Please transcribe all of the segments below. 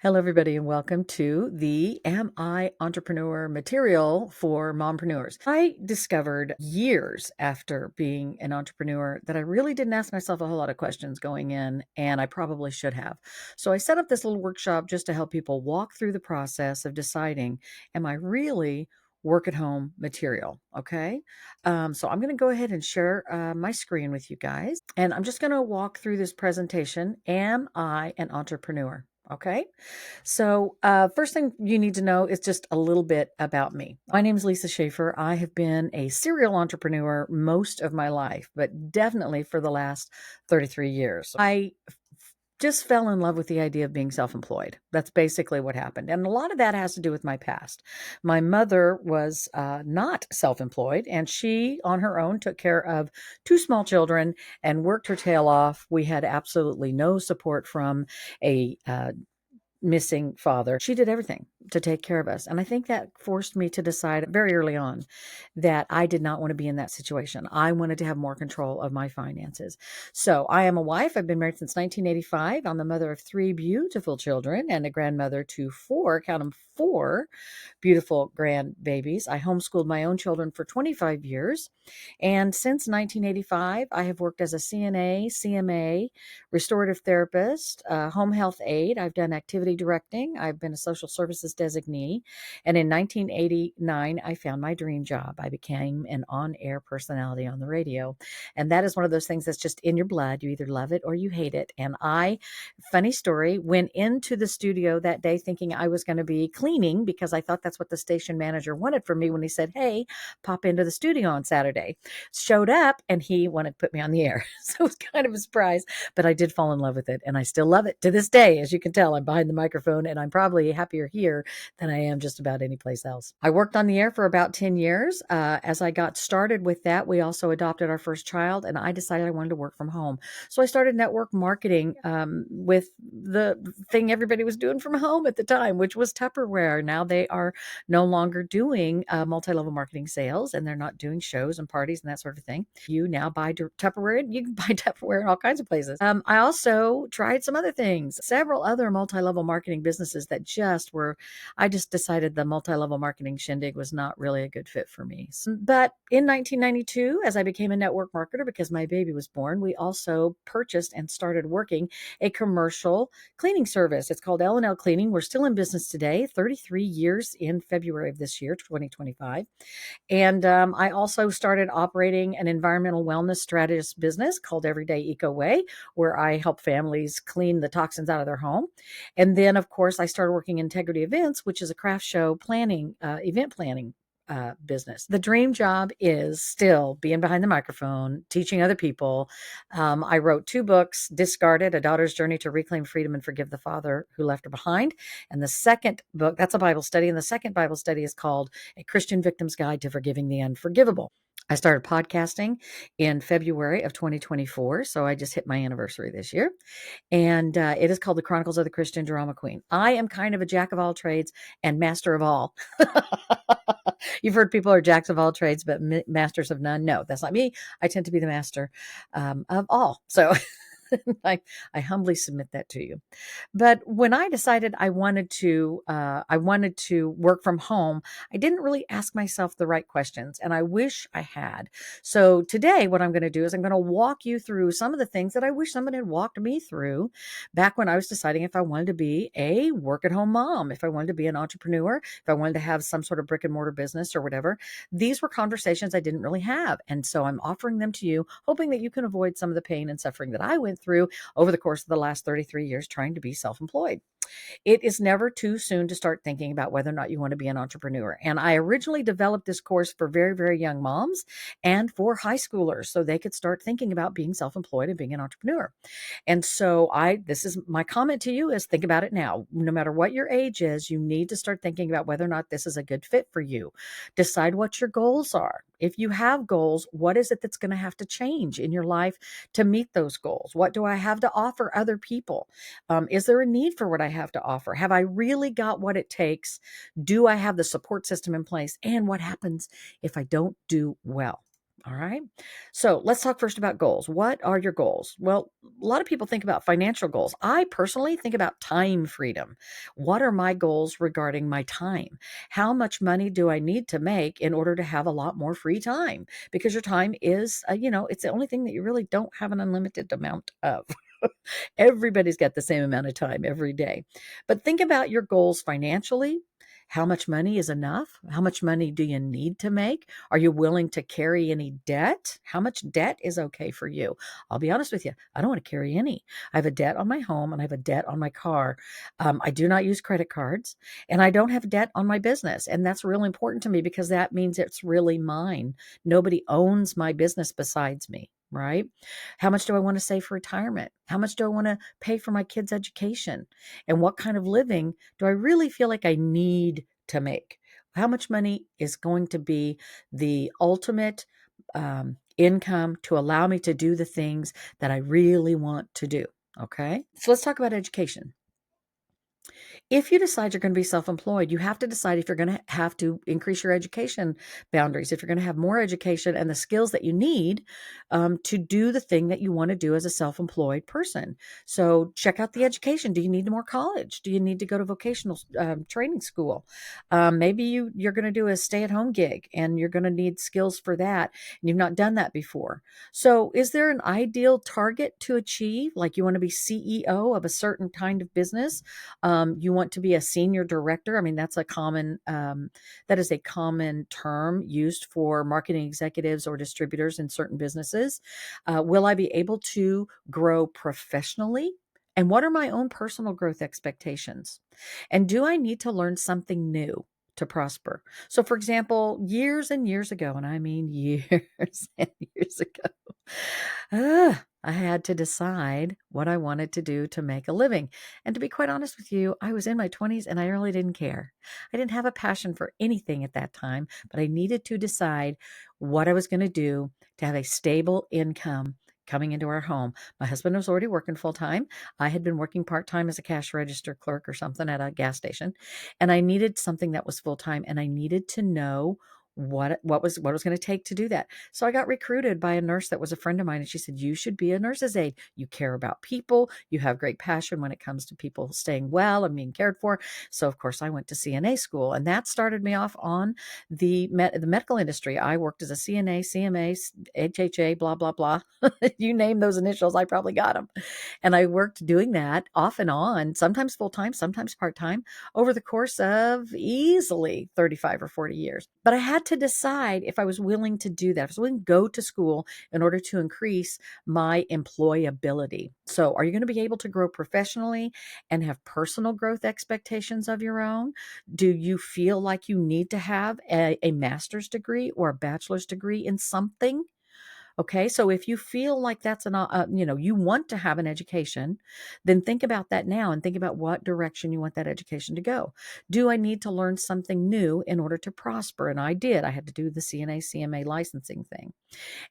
Hello, everybody, and welcome to the Am I Entrepreneur material for mompreneurs. I discovered years after being an entrepreneur that I really didn't ask myself a whole lot of questions going in, and I probably should have. So I set up this little workshop just to help people walk through the process of deciding, am I really work at home material? Okay. So I'm going to go ahead and share my screen with you guys, and I'm just going to walk through this presentation. Am I an entrepreneur? Okay. So, first thing you need to know is just a little bit about me. My name is Lisa Schaefer. I have been a serial entrepreneur most of my life, but definitely for the last 33 years. I just fell in love with the idea of being self-employed. That's basically what happened. And a lot of that has to do with my past. My mother was not self-employed, and she, on her own, took care of two small children and worked her tail off. We had absolutely no support from a missing father. She did everything to take care of us. And I think that forced me to decide very early on that I did not want to be in that situation. I wanted to have more control of my finances. So I am a wife. I've been married since 1985. I'm the mother of three beautiful children and a grandmother to four, count them, four beautiful grandbabies. I homeschooled my own children for 25 years. And since 1985, I have worked as a CNA, CMA, restorative therapist, home health aide. I've done activity directing. I've been a social services designee. And in 1989, I found my dream job. I became an on-air personality on the radio. And that is one of those things that's just in your blood. You either love it or you hate it. And funny story, went into the studio that day thinking I was going to be cleaning because I thought that's what the station manager wanted from me when he said, hey, pop into the studio on Saturday. Showed up and he wanted to put me on the air. So it was kind of a surprise, but I did fall in love with it and I still love it to this day. As you can tell, I'm behind the microphone and I'm probably happier here than I am just about any place else. I worked on the air for about 10 years. As I got started with that, we also adopted our first child and I decided I wanted to work from home. So I started network marketing with the thing everybody was doing from home at the time, which was Tupperware. Now they are no longer doing multi-level marketing sales and they're not doing shows and parties and that sort of thing. You now buy Tupperware and you can buy Tupperware in all kinds of places. I also tried some other things, several other multi-level marketing businesses that I just decided the multi-level marketing shindig was not really a good fit for me. But in 1992, as I became a network marketer because my baby was born, we also purchased and started working a commercial cleaning service. It's called L&L Cleaning. We're still in business today, 33 years in February of this year, 2025. And I also started operating an environmental wellness strategist business called Everyday Eco Way, where I help families clean the toxins out of their home. And then, of course, I started working Integrity Events, which is a craft show planning, event planning business. The dream job is still being behind the microphone, teaching other people. I wrote two books, Discarded, A Daughter's Journey to Reclaim Freedom and Forgive the Father Who Left Her Behind. And the second book, that's a Bible study. And the second Bible study is called A Christian Victim's Guide to Forgiving the Unforgivable. I started podcasting in February of 2024. So I just hit my anniversary this year. And it is called The Chronicles of the Christian Drama Queen. I am kind of a jack of all trades and master of all. You've heard people are jacks of all trades, but masters of none. No, that's not me. I tend to be the master of all. So I humbly submit that to you. But when I decided I wanted to work from home, I didn't really ask myself the right questions, and I wish I had. So today, what I'm going to do is I'm going to walk you through some of the things that I wish someone had walked me through back when I was deciding if I wanted to be a work-at-home mom, if I wanted to be an entrepreneur, if I wanted to have some sort of brick and mortar business or whatever. These were conversations I didn't really have, and so I'm offering them to you, hoping that you can avoid some of the pain and suffering that I went through over the course of the last 33 years trying to be self-employed. It is never too soon to start thinking about whether or not you want to be an entrepreneur. And I originally developed this course for very, very young moms and for high schoolers so they could start thinking about being self-employed and being an entrepreneur. And so this is my comment to you is think about it now. No matter what your age is, you need to start thinking about whether or not this is a good fit for you. Decide what your goals are. If you have goals, what is it that's going to have to change in your life to meet those goals? What do I have to offer other people? Is there a need for what I have to offer? Have I really got what it takes? Do I have the support system in place? And what happens if I don't do well? All right. So let's talk first about goals. What are your goals? Well, a lot of people think about financial goals. I personally think about time freedom. What are my goals regarding my time? How much money do I need to make in order to have a lot more free time? Because your time is, it's the only thing that you really don't have an unlimited amount of. Everybody's got the same amount of time every day. But think about your goals financially. How much money is enough? How much money do you need to make? Are you willing to carry any debt? How much debt is okay for you? I'll be honest with you. I don't want to carry any. I have a debt on my home and I have a debt on my car. I do not use credit cards and I don't have debt on my business. And that's really important to me because that means it's really mine. Nobody owns my business besides me, right? How much do I want to save for retirement? How much do I want to pay for my kids' education? And what kind of living do I really feel like I need to make? How much money is going to be the ultimate income to allow me to do the things that I really want to do? Okay. So let's talk about education. If you decide you're going to be self-employed, you have to decide if you're going to have to increase your education boundaries, if you're going to have more education and the skills that you need to do the thing that you want to do as a self-employed person. So check out the education. Do you need more college? Do you need to go to vocational training school? Maybe you're going to do a stay-at-home gig and you're going to need skills for that. And you've not done that before. So is there an ideal target to achieve? Like you want to be CEO of a certain kind of business? You want to be a senior director. I mean, that is a common term used for marketing executives or distributors in certain businesses. Will I be able to grow professionally? And what are my own personal growth expectations? And do I need to learn something new to prosper? So, for example, years and years ago, and I mean years and years ago, I had to decide what I wanted to do to make a living. And to be quite honest with you, I was in my 20s and I really didn't care. I didn't have a passion for anything at that time, but I needed to decide what I was going to do to have a stable income coming into our home. My husband was already working full time. I had been working part time as a cash register clerk or something at a gas station, and I needed something that was full time, and I needed to know what was going to take to do that. So I got recruited by a nurse that was a friend of mine, and she said, "You should be a nurse's aide. You care about people. You have great passion when it comes to people staying well and being cared for." So of course I went to CNA school, and that started me off on the medical industry. I worked as a CNA, CMA, HHA, blah blah blah. You name those initials, I probably got them. And I worked doing that off and on, sometimes full time, sometimes part time, over the course of easily 35 or 40 years. But I had to decide if I was willing to do that. If I was willing to go to school in order to increase my employability. So, are you going to be able to grow professionally and have personal growth expectations of your own? Do you feel like you need to have a master's degree or a bachelor's degree in something? Okay, so if you feel like that's you want to have an education, then think about that now and think about what direction you want that education to go. Do I need to learn something new in order to prosper? And I did. I had to do the CNA, CMA licensing thing.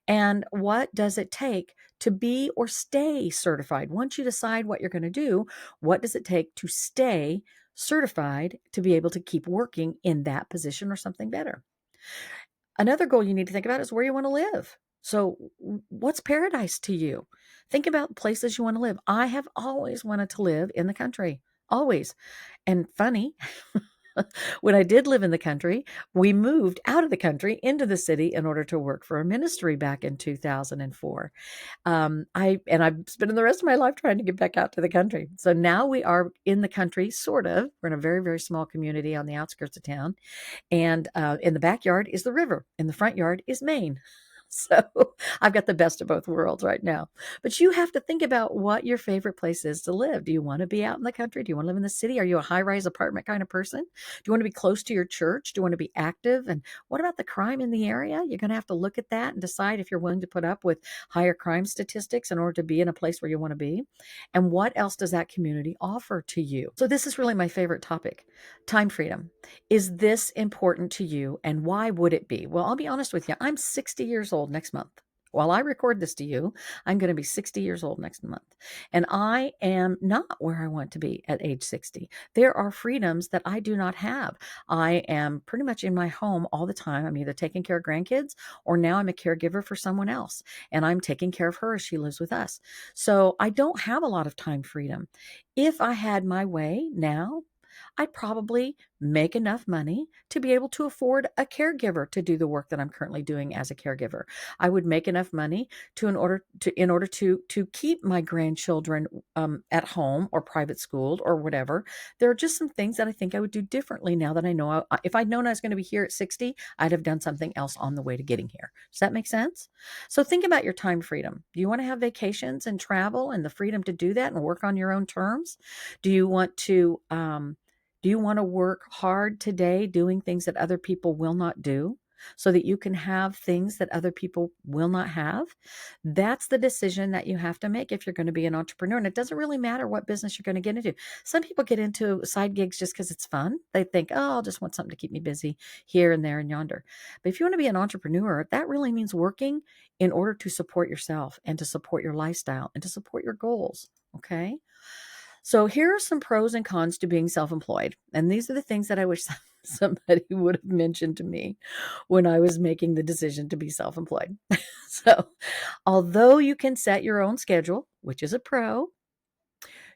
And what does it take to be or stay certified? Once you decide what you're going to do, what does it take to stay certified to be able to keep working in that position or something better? Another goal you need to think about is where you want to live. So, what's paradise to you? Think about places you want to live. I have always wanted to live in the country, always. And funny, when I did live in the country, we moved out of the country into the city in order to work for a ministry back in 2004. I've spent the rest of my life trying to get back out to the country. So now we are in the country, sort of. We're in a very, very small community on the outskirts of town. And in the backyard is the river. In the front yard is Maine. So I've got the best of both worlds right now. But you have to think about what your favorite place is to live. Do you want to be out in the country? Do you want to live in the city? Are you a high-rise apartment kind of person? Do you want to be close to your church? Do you want to be active? And what about the crime in the area? You're going to have to look at that and decide if you're willing to put up with higher crime statistics in order to be in a place where you want to be. And what else does that community offer to you? So this is really my favorite topic, time freedom. Is this important to you and why would it be? Well, I'll be honest with you. I'm 60 years old next month. while I record this to you, I'm going to be 60 years old next month. And I am not where I want to be at age 60. There are freedoms that I do not have. I am pretty much in my home all the time. I'm either taking care of grandkids or now I'm a caregiver for someone else. And I'm taking care of her as she lives with us. So I don't have a lot of time freedom. If I had my way now, I'd probably make enough money to be able to afford a caregiver to do the work that I'm currently doing as a caregiver. I would make enough money to keep my grandchildren at home or private schooled or whatever. There are just some things that I think I would do differently now that I know if I'd known I was going to be here at 60, I'd have done something else on the way to getting here. Does that make sense? So think about your time freedom. Do you want to have vacations and travel and the freedom to do that and work on your own terms? Do you want to work hard today doing things that other people will not do so that you can have things that other people will not have? That's the decision that you have to make if you're going to be an entrepreneur. And it doesn't really matter what business you're going to get into. Some people get into side gigs just because it's fun. They think, oh, I'll just want something to keep me busy here and there and yonder. But if you want to be an entrepreneur, that really means working in order to support yourself and to support your lifestyle and to support your goals. Okay. So here are some pros and cons to being self-employed. And these are the things that I wish somebody would have mentioned to me when I was making the decision to be self-employed. So, although you can set your own schedule, which is a pro,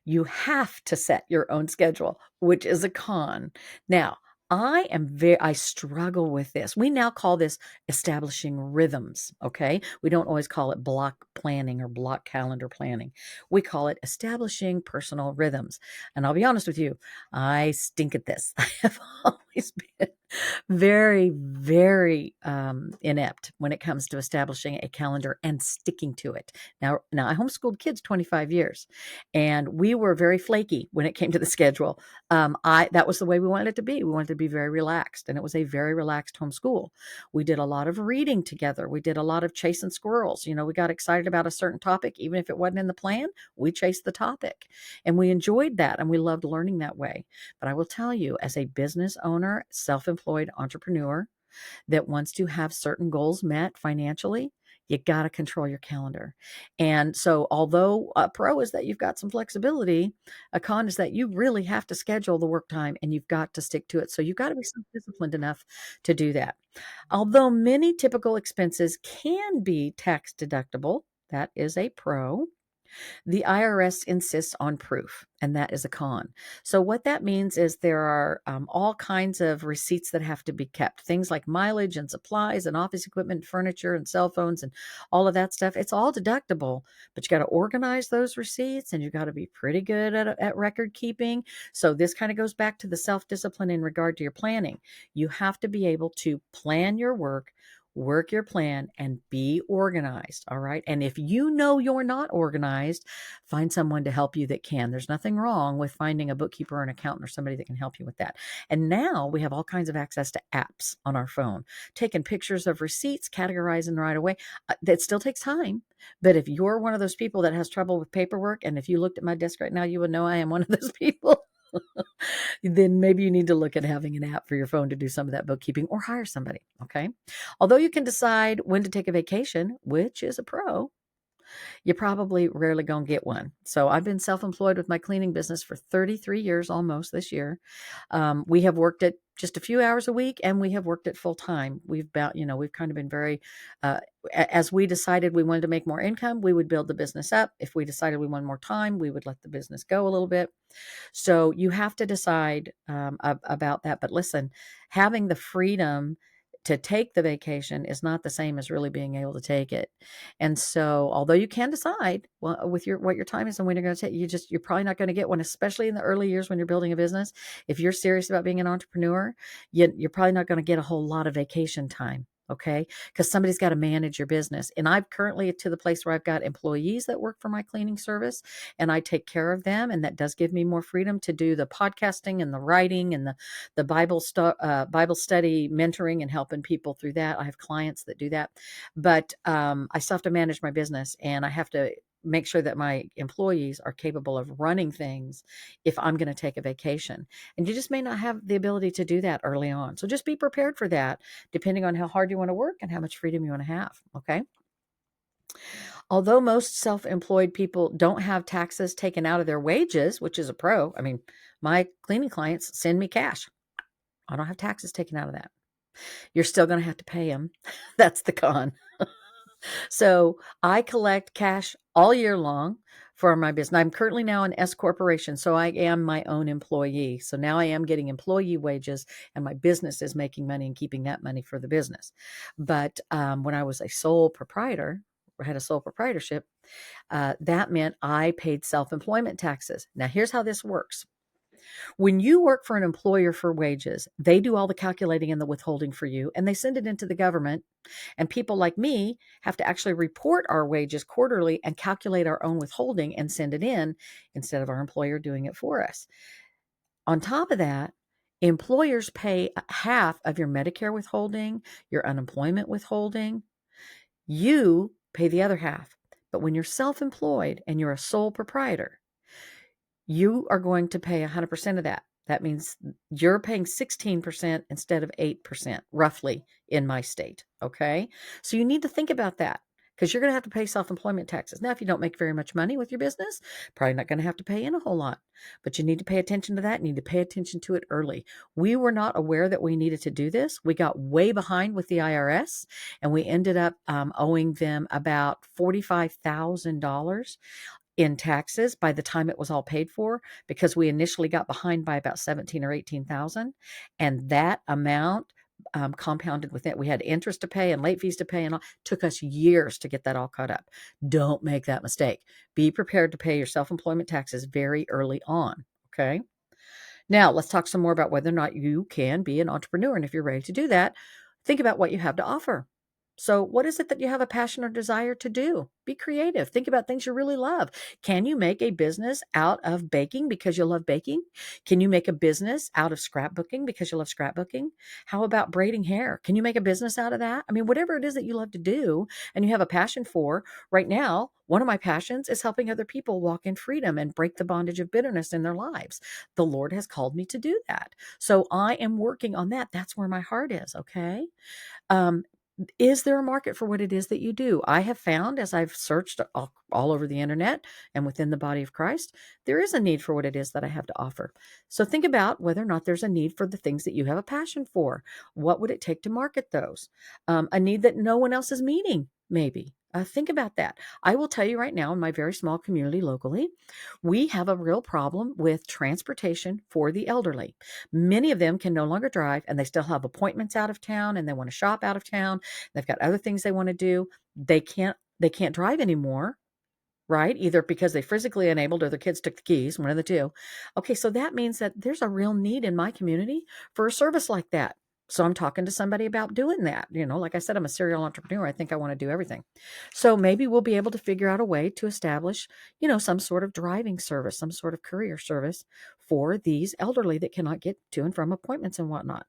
you have to set your own schedule, which is a con. Now, I struggle with this. We now call this establishing rhythms. Okay. We don't always call it block planning or block calendar planning. We call it establishing personal rhythms. And I'll be honest with you, I stink at this. I have always been very, very inept when it comes to establishing a calendar and sticking to it. Now I homeschooled kids 25 years, and we were very flaky when it came to the schedule. That was the way we wanted it to be. We wanted to be very relaxed, and it was a very relaxed homeschool. We did a lot of reading together. We did a lot of chasing squirrels. We got excited about a certain topic, even if it wasn't in the plan. We chased the topic, and we enjoyed that, and we loved learning that way. But I will tell you, as a business owner, self-employed entrepreneur that wants to have certain goals met financially, you got to control your calendar. And so, although a pro is that you've got some flexibility, a con is that you really have to schedule the work time and you've got to stick to it. So, you've got to be disciplined enough to do that. Although many typical expenses can be tax deductible, that is a pro. The IRS insists on proof, and that is a con. So, what that means is there are all kinds of receipts that have to be kept. Things like mileage and supplies and office equipment, furniture and cell phones and all of that stuff. It's all deductible, but you got to organize those receipts and you got to be pretty good at record keeping. So, this kind of goes back to the self discipline in regard to your planning. You have to be able to plan your work your plan, and be organized. All right. And if you know you're not organized, find someone to help you that can. There's nothing wrong with finding a bookkeeper or an accountant or somebody that can help you with that. And now we have all kinds of access to apps on our phone, taking pictures of receipts, categorizing right away. That still takes time. But if you're one of those people that has trouble with paperwork, and if you looked at my desk right now, you would know I am one of those people. Then maybe you need to look at having an app for your phone to do some of that bookkeeping or hire somebody. Okay. Although you can decide when to take a vacation, which is a pro, you probably rarely gonna get one. So I've been self-employed with my cleaning business for 33 years almost this year. We have worked at just a few hours a week and we have worked at full time. We've kind of been very, as we decided we wanted to make more income, we would build the business up. If we decided we wanted more time, we would let the business go a little bit. So you have to decide about that. But listen, having the freedom to take the vacation is not the same as really being able to take it. And so, although you can decide with what your time is and when you're going to take, you're probably not going to get one, especially in the early years when you're building a business. If you're serious about being an entrepreneur, you're probably not going to get a whole lot of vacation time. Okay. Because somebody's got to manage your business. And I've currently to the place where I've got employees that work for my cleaning service and I take care of them. And that does give me more freedom to do the podcasting and the writing and the Bible study mentoring and helping people through that. I have clients that do that, but I still have to manage my business and I have to make sure that my employees are capable of running things if I'm going to take a vacation. And you just may not have the ability to do that early on. So just be prepared for that, depending on how hard you want to work and how much freedom you want to have. Okay. Although most self-employed people don't have taxes taken out of their wages, which is a pro. I mean, my cleaning clients send me cash. I don't have taxes taken out of that. You're still going to have to pay them. That's the con. So I collect cash all year long for my business. I'm currently now an S corporation, so I am my own employee. So now I am getting employee wages, and my business is making money and keeping that money for the business. But when I was a sole proprietor, or had a sole proprietorship, that meant I paid self-employment taxes. Now, here's how this works. When you work for an employer for wages, they do all the calculating and the withholding for you, and they send it into the government. And people like me have to actually report our wages quarterly and calculate our own withholding and send it in instead of our employer doing it for us. On top of that, employers pay half of your Medicare withholding, your unemployment withholding. You pay the other half. But when you're self-employed and you're a sole proprietor, you are going to pay 100% of that. That means you're paying 16% instead of 8%, roughly, in my state. Okay. So you need to think about that because you're going to have to pay self-employment taxes. Now, if you don't make very much money with your business, probably not going to have to pay in a whole lot, but you need to pay attention to that. You need to pay attention to it early. We were not aware that we needed to do this. We got way behind with the IRS and we ended up owing them about $45,000 in taxes by the time it was all paid for because we initially got behind by about 17 or 18,000, and that amount compounded with it. We had interest to pay and late fees to pay, and all. Took us years to get that all caught up. Don't make that mistake. Be prepared to pay your self-employment taxes very early on. Okay. Now let's talk some more about whether or not you can be an entrepreneur, and if you're ready to do that, think about what you have to offer. So, what is it that you have a passion or desire to do? Be creative. Think about things you really love. Can you make a business out of baking because you love baking? Can you make a business out of scrapbooking because you love scrapbooking? How about braiding hair? Can you make a business out of that? I mean, whatever it is that you love to do and you have a passion for, right now, one of my passions is helping other people walk in freedom and break the bondage of bitterness in their lives. The Lord has called me to do that. So, I am working on that. That's where my heart is. Okay. Um, is there a market for what it is that you do? I have found as I've searched all over the internet and within the body of Christ, there is a need for what it is that I have to offer. So think about whether or not there's a need for the things that you have a passion for. What would it take to market those? A need that no one else is meeting, maybe. Think about that. I will tell you right now, in my very small community locally, we have a real problem with transportation for the elderly. Many of them can no longer drive and they still have appointments out of town and they want to shop out of town. They've got other things they want to do. They can't drive anymore, right? Either because they physically enabled or their kids took the keys, one of the two. Okay, so that means that there's a real need in my community for a service like that. So I'm talking to somebody about doing that. Like I said, I'm a serial entrepreneur. I think I want to do everything. So maybe we'll be able to figure out a way to establish, some sort of driving service, some sort of courier service for these elderly that cannot get to and from appointments and whatnot.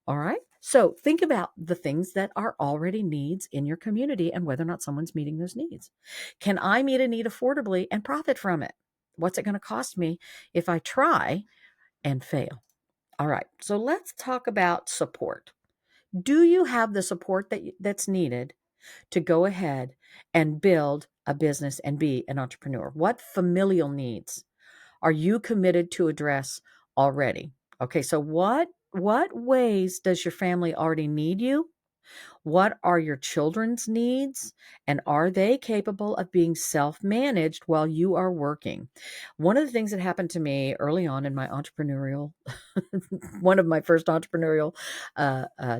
All right. So think about the things that are already needs in your community and whether or not someone's meeting those needs. Can I meet a need affordably and profit from it? What's it going to cost me if I try and fail? All right. So let's talk about support. Do you have the support that's needed to go ahead and build a business and be an entrepreneur? What familial needs are you committed to address already? Okay, so what ways does your family already need you? What are your children's needs? And are they capable of being self managed while you are working? One of the things that happened to me early on in my entrepreneurial, one of my first entrepreneurial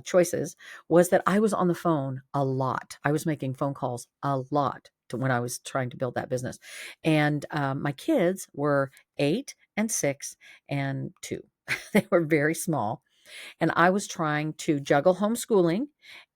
choices was that I was on the phone a lot. I was making phone calls a lot to when I was trying to build that business. And my kids were 8 and 6 and 2. They were very small. And I was trying to juggle homeschooling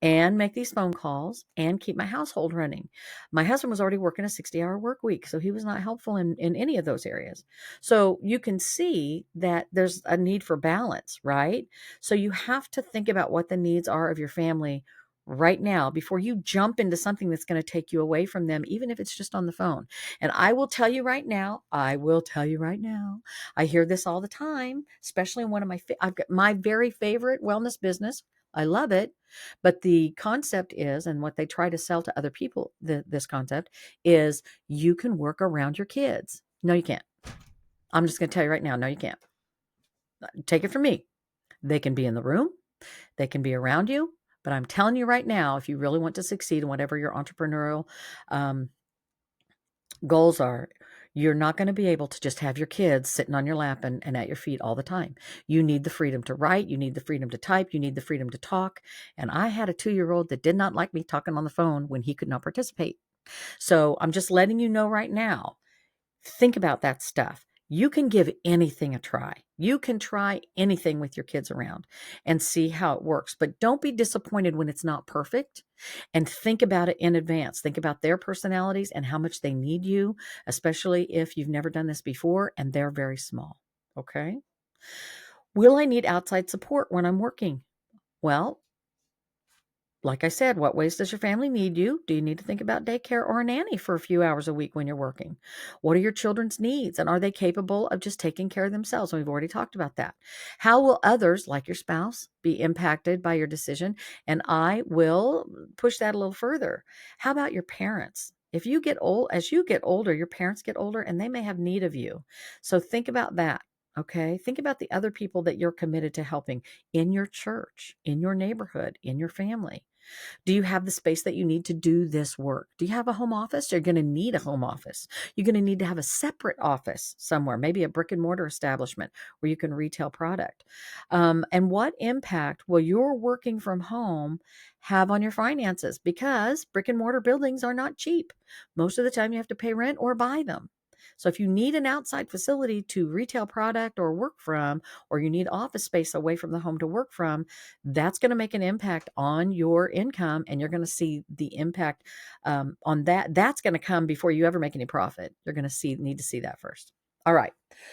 and make these phone calls and keep my household running. My husband was already working a 60-hour work week, so he was not helpful in any of those areas. So you can see that there's a need for balance, right? So you have to think about what the needs are of your family right now before you jump into something that's going to take you away from them, even if it's just on the phone. And I hear this all the time, especially in one of I've got my very favorite wellness business, I love it. But the concept is, and what they try to sell to other people, this concept is you can work around your kids. No, you can't. I'm just going to tell you right now, no, you can't. Take it from me. They can be in the room, they can be around you, but I'm telling you right now, if you really want to succeed in whatever your entrepreneurial um, goals are, you're not going to be able to just have your kids sitting on your lap and at your feet all the time. You need the freedom to write. You need the freedom to type. You need the freedom to talk. And I had a 2-year-old that did not like me talking on the phone when he could not participate. So I'm just letting you know right now, think about that stuff. You can give anything a try. You can try anything with your kids around and see how it works. But don't be disappointed when it's not perfect. And think about it in advance. Think about their personalities and how much they need you, especially if you've never done this before and they're very small. Okay. Will I need outside support when I'm working? Well, like I said, what ways does your family need you? Do you need to think about daycare or a nanny for a few hours a week when you're working? What are your children's needs? And are they capable of just taking care of themselves? We've already talked about that. How will others, like your spouse, be impacted by your decision? And I will push that a little further. How about your parents? If you get old, as you get older, your parents get older and they may have need of you. So think about that. Okay. Think about the other people that you're committed to helping in your church, in your neighborhood, in your family. Do you have the space that you need to do this work? Do you have a home office? You're going to need a home office. You're going to need to have a separate office somewhere, maybe a brick and mortar establishment where you can retail product. And what impact will your working from home have on your finances? Because brick and mortar buildings are not cheap. Most of the time you have to pay rent or buy them. So if you need an outside facility to retail product or work from, or you need office space away from the home to work from, that's going to make an impact on your income, and you're going to see the impact on that. That's going to come before you ever make any profit. You're going to need to see that first. All right.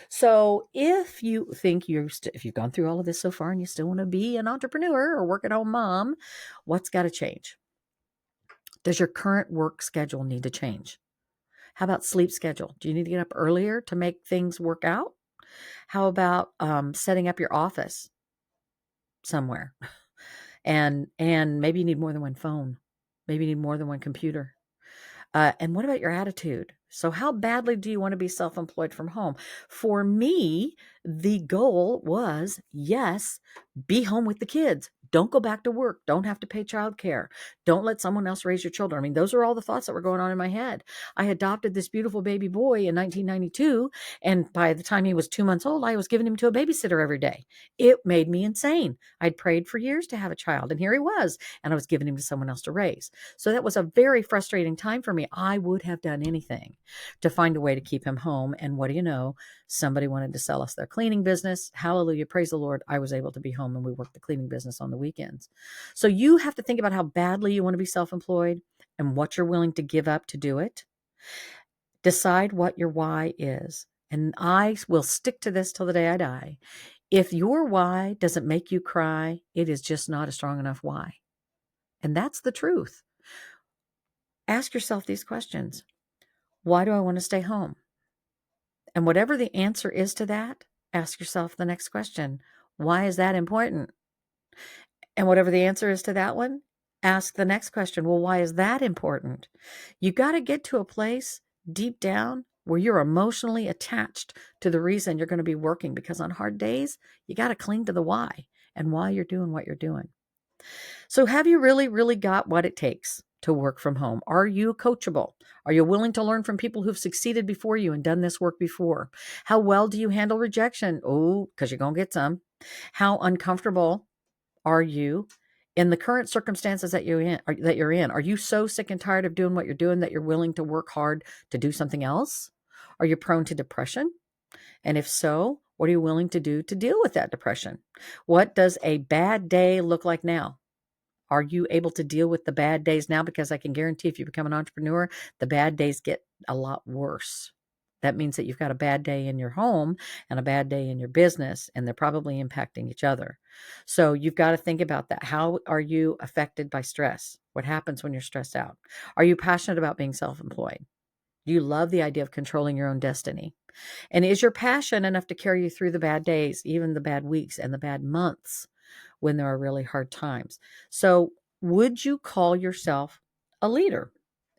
So if you think if you've gone through all of this so far and you still want to be an entrepreneur or work at home mom, what's got to change? Does your current work schedule need to change? How about sleep schedule? Do you need to get up earlier to make things work out? How about setting up your office somewhere? And maybe you need more than one phone. Maybe you need more than one computer. And what about your attitude? So how badly do you want to be self-employed from home? For me, the goal was, yes, be home with the kids. Don't go back to work. Don't have to pay childcare. Don't let someone else raise your children. I mean, those are all the thoughts that were going on in my head. I adopted this beautiful baby boy in 1992, and by the time he was 2 months old, I was giving him to a babysitter every day. It made me insane. I'd prayed for years to have a child, and here he was, and I was giving him to someone else to raise. So that was a very frustrating time for me. I would have done anything to find a way to keep him home. And what do you know? Somebody wanted to sell us their cleaning business. Hallelujah. Praise the Lord. I was able to be home and we worked the cleaning business on the weekends. So you have to think about how badly you want to be self-employed and what you're willing to give up to do it. Decide what your why is. And I will stick to this till the day I die. If your why doesn't make you cry, it is just not a strong enough why. And that's the truth. Ask yourself these questions. Why do I want to stay home? And whatever the answer is to that, ask yourself the next question. Why is that important? And whatever the answer is to that one, ask the next question. Well, why is that important? You got to get to a place deep down where you're emotionally attached to the reason you're going to be working, because on hard days, you got to cling to the why and why you're doing what you're doing. So have you really, really got what it takes to work from home? Are you coachable? Are you willing to learn from people who've succeeded before you and done this work before? How well do you handle rejection? Oh, because you're going to get some. How uncomfortable are you in the current circumstances that you're in? Are you so sick and tired of doing what you're doing that you're willing to work hard to do something else? Are you prone to depression? And if so, what are you willing to do to deal with that depression? What does a bad day look like now? Are you able to deal with the bad days now? Because I can guarantee if you become an entrepreneur, the bad days get a lot worse. That means that you've got a bad day in your home and a bad day in your business, and they're probably impacting each other. So you've got to think about that. How are you affected by stress? What happens when you're stressed out? Are you passionate about being self-employed? Do you love the idea of controlling your own destiny? And is your passion enough to carry you through the bad days, even the bad weeks and the bad months? when there are really hard times. So, would you call yourself a leader?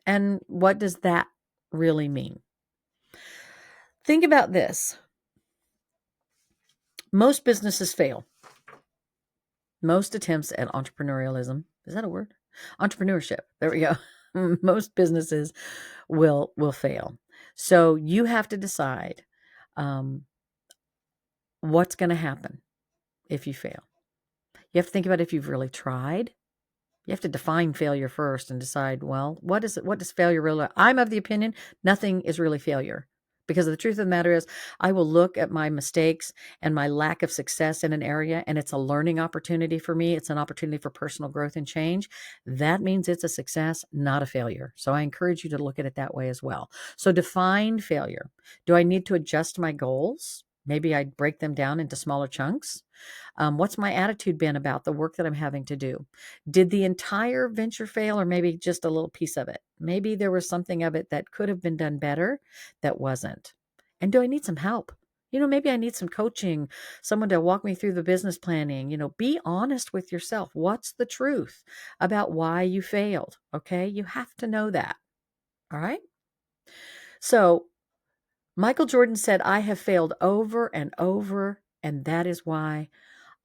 And what does that really mean? Think about this. Most businesses fail. Most attempts at entrepreneurialism, is that a word? Entrepreneurship. There we go. Most businesses will fail. So you have to decide what's going to happen if you fail. You have to think about if you've really tried. You have to define failure first and decide, well, what does failure really? I'm of the opinion nothing is really failure. Because the truth of the matter is, I will look at my mistakes and my lack of success in an area, and it's a learning opportunity for me. It's an opportunity for personal growth and change. That means it's a success, not a failure. So I encourage you to look at it that way as well. So define failure. Do I need to adjust my goals? Maybe I break them down into smaller chunks. What's my attitude been about the work that I'm having to do? Did the entire venture fail, or maybe just a little piece of it? Maybe there was something of it that could have been done better that wasn't. And do I need some help? Maybe I need some coaching, someone to walk me through the business planning. Be honest with yourself. What's the truth about why you failed? Okay. You have to know that. All right. So Michael Jordan said, I have failed over and over, and that is why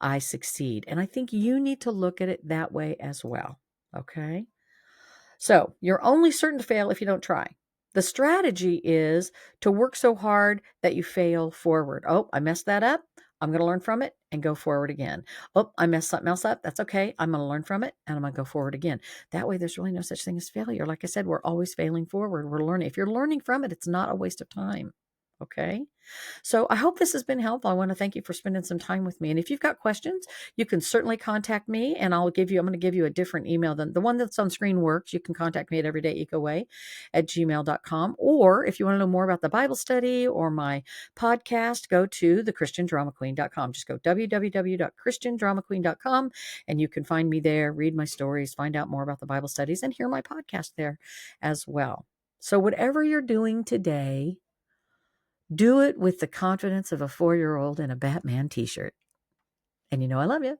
I succeed. And I think you need to look at it that way as well. Okay. So you're only certain to fail if you don't try. The strategy is to work so hard that you fail forward. Oh, I messed that up. I'm going to learn from it and go forward again. Oh, I messed something else up. That's okay. I'm going to learn from it and I'm going to go forward again. That way, there's really no such thing as failure. Like I said, we're always failing forward. We're learning. If you're learning from it, it's not a waste of time. Okay. So I hope this has been helpful. I want to thank you for spending some time with me. And if you've got questions, you can certainly contact me and I'm going to give you a different email than the one that's on screen works. You can contact me at everydayecoWay@gmail.com. Or if you want to know more about the Bible study or my podcast, go to thechristiandramaqueen.com. Just go www.christiandramaqueen.com and you can find me there, read my stories, find out more about the Bible studies, and hear my podcast there as well. So whatever you're doing today, do it with the confidence of a 4-year-old in a Batman t-shirt. And I love you.